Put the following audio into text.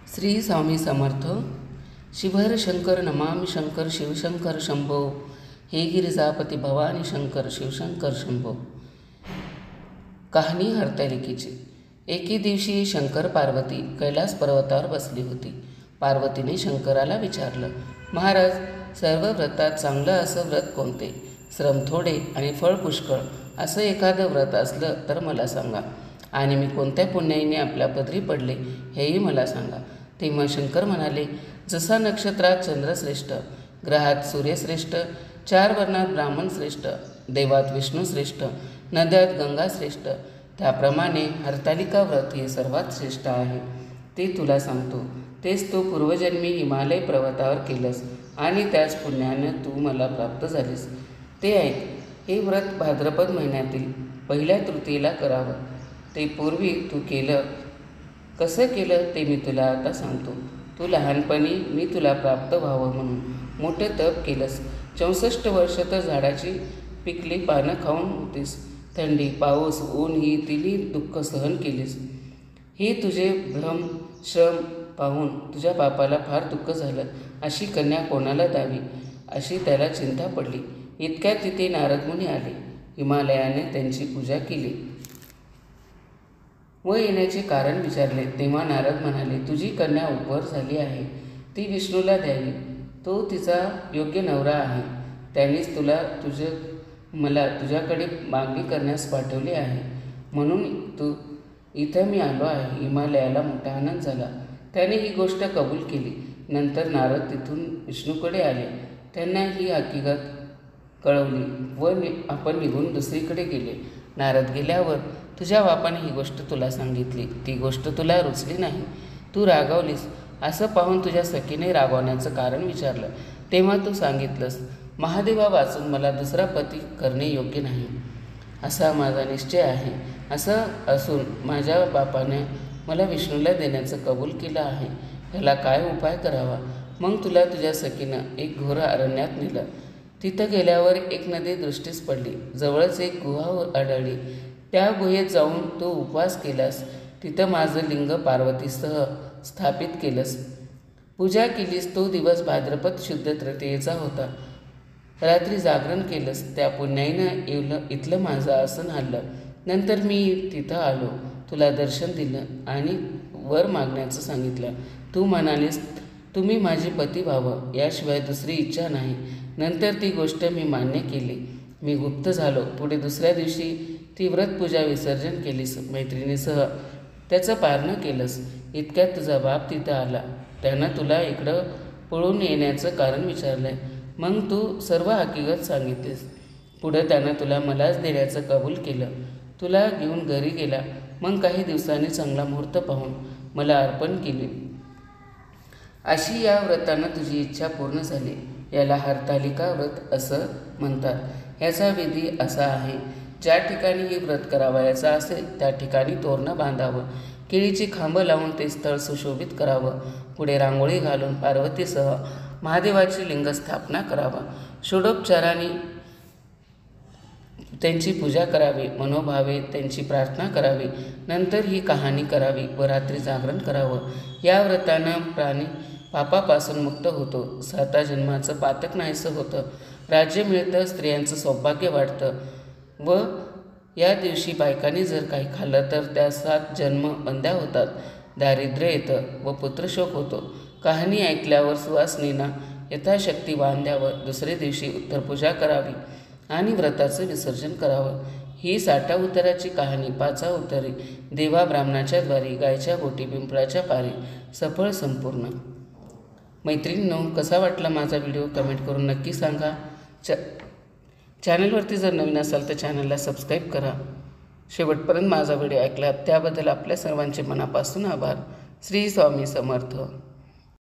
श्री स्वामी समर्थ। शिवहर शंकर नमामि शंकर शिवशंकर शंभो, हे गिरिजापती भवानी शंकर शिवशंकर शंभो। कहाणी हरतालिकेची। एके दिवशी शंकर पार्वती कैलास पर्वतावर बसली होती। पार्वतीने शंकराला विचारलं, महाराज, सर्व व्रतात चांगलं असं व्रत कोणते? श्रम थोडे आणि फळ पुष्कळ असं एखादं व्रत असलं तर मला सांगा, आणि मी कोणत्या पुण्याईने आपल्या पदरी पडले हेही मला सांगा. तेव्हा शंकर म्हणाले, जसा नक्षत्रात चंद्रश्रेष्ठ, ग्रहात सूर्यश्रेष्ठ, 4 वर्णात ब्राह्मण श्रेष्ठ, देवात विष्णू श्रेष्ठ, नद्यात गंगा श्रेष्ठ, त्याप्रमाणे हरतालिका व्रत हे सर्वात श्रेष्ठ आहे. ते तुला सांगतो. तेच तू पूर्वजन्मी हिमालय पर्वतावर केलंस आणि त्याच पुण्यानं तू मला प्राप्त झालीस. ते ऐक. हे व्रत भाद्रपद महिन्यातील पहिल्या तृतीयेला करावं. ते पूर्वी तू केलं. कसं केलं ते मी तुला आता सांगतो. तू लहानपणी मी तुला प्राप्त व्हावं म्हणून मोठं तप केलंस. 64 वर्ष तर झाडाची पिकली पानं खाऊन होतीस. थंडी, पाऊस, ऊन ही तिन्ही दुःख सहन केलीस. हे तुझे भ्रम श्रम पाहून तुझ्या बापाला फार दुःख झालं. अशी कन्या कोणाला द्यावी अशी त्याला चिंता पडली. इतक्यात तिथे नारदमुनी आले. हिमालयाने त्यांची पूजा केली व येण्याचे कारण विचारले. तेव्हा नारद म्हणाले, तुझी कन्या उपवर झाली आहे. ती विष्णूला द्यावी. तो तिचा योग्य नवरा आहे. त्यानेच मला तुझ्याकडे मागणी करण्यास पाठवले आहे. म्हणून इथं मी आलो आहे. हिमालयाला मोठा आनंद झाला. त्याने ही गोष्ट कबूल केली. नंतर नारद तिथून विष्णूकडे आले. त्यांना ही हकीकत कळवली व आपण निघून दुसरीकडे गेले. नारद गेल्यावर तुझ्या बापाने ही गोष्ट तुला सांगितली. ती गोष्ट तुला रुचली नाही. तू रागावलीस. असं पाहून तुझ्या सखीने रागवण्याचं कारण विचारलं. तेव्हा तू सांगितलंस, महादेवा वाचून मला दुसरा पती करणे योग्य नाही, असा माझा निश्चय आहे. असं असून माझ्या बापाने मला विष्णूला देण्याचं कबूल केलं आहे. ह्याला काय उपाय करावा? मग तुला तुझ्या सखीनं एक घोर अरण्यात नेलं. तिथं गेल्यावर एक नदी दृष्टीस पडली. जवळच एक गुहा आढळली. त्या गुहेत जाऊन तो उपवास केलास. तिथं माझं लिंग पार्वतीसह स्थापित केलंस. पूजा केलीस. तो दिवस भाद्रपद शुद्ध तृतीयेचा होता. रात्री जागरण केलंस. त्या पुण्याईनं इथलं माझं आसन हल्लं. नंतर मी तिथं आलो. तुला दर्शन दिलं आणि वर मागण्याचं सांगितलं. तू म्हणालीस, तुम्ही माझे पती व्हावं, याशिवाय दुसरी इच्छा नाही. नंतर ती गोष्ट मी मान्य केली. मी गुप्त झालो. पुढे दुसऱ्या दिवशी ती व्रतपूजा विसर्जन केलीस. मैत्रिणीसह त्याचं पारणं केलंस. इतक्यात तुझा बाप तिथं आला. त्यानं तुला इकडं पळून येण्याचं कारण विचारलंय. मग तू सर्व हकीकत सांगितलीस. पुढं त्यानं तुला मलाच देण्याचं कबूल केलं. तुला घेऊन घरी गेला. मग काही दिवसांनी चांगला मुहूर्त पाहून मला अर्पण केले. अशी या व्रतानं तुझी इच्छा पूर्ण झाली. याला हरतालिका व्रत असं म्हणतात. ह्याचा विधी असा आहे, ज्या ठिकाणी हे व्रत करावयाचं असेल त्या ठिकाणी तोरणं बांधावं. केळीची खांबं लावून ते स्थळ सुशोभित करावं. पुढे रांगोळी घालून पार्वतीसह महादेवाची लिंगस्थापना करावा. षोडोपचाराने त्यांची पूजा करावी. मनोभावे त्यांची प्रार्थना करावी. नंतर ही कहाणी करावी व रात्री जागरण करावं. या व्रतानं प्राणी पापापासून मुक्त होतो. 7 जन्माचं पातक नाहीसं होतं. राज्य मिळतं. स्त्रियांचं सौभाग्य वाढतं. व या दिवशी बायकांनी जर काही खाल्लं तर त्या 7 जन्म बंद्या होतात. दारिद्र्य येतं व पुत्रशोक होतो. कहाणी ऐकल्यावर सुवासिनींना यथाशक्ती वाण द्यावं. दुसऱ्या दिवशी उत्तरपूजा करावी आणि व्रताचं विसर्जन करावं. ही 6 उताराची कहाणी 5 उतारी देवा ब्राह्मणाच्या द्वारी, गायच्या गोटी, पिंपळाच्या पारी, सफळ संपूर्ण. मैत्रिणींनो, कसा वाटला माझा व्हिडिओ कमेंट करून नक्की सांगा. चॅनलवरती जर नवीन असाल तर चॅनलला सबस्क्राईब करा. शेवटपर्यंत माझा व्हिडिओ ऐकला त्याबद्दल आपल्या सर्वांचे मनापासून आभार. श्री स्वामी समर्थ.